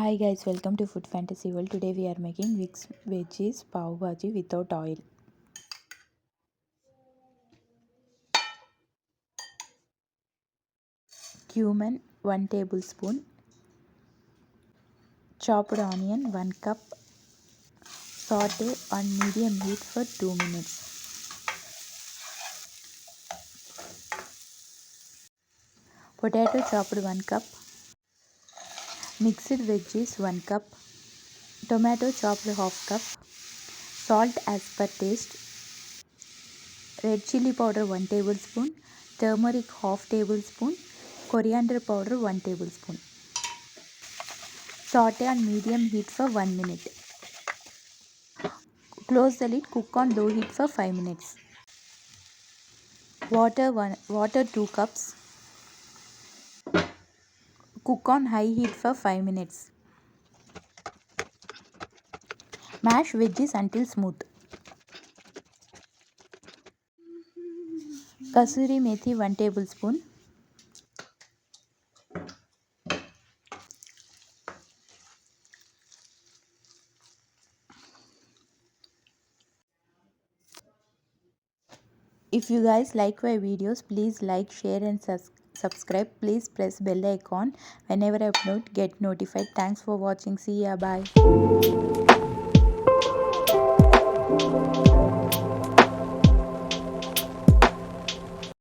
Hi guys, welcome to Food Fantasy World. Today we are making veggies pav bhaji without oil. Cumin 1 tablespoon, chopped onion 1 cup, saute on medium heat for 2 minutes. Potato chopped 1 cup, mixed veggies 1 cup, tomato chopped half cup, salt as per taste, red chili powder 1 tablespoon, turmeric half tablespoon, coriander powder 1 tablespoon. Saute on medium heat for 1 minute. Close the lid, cook on low heat for 5 minutes. Water 2 cups. Cook on high heat for 5 minutes. Mash veggies until smooth. Kasuri methi 1 tablespoon. If you guys like my videos, please like, share and subscribe. Please press bell icon whenever I upload, get notified. Thanks for watching. See ya. Bye.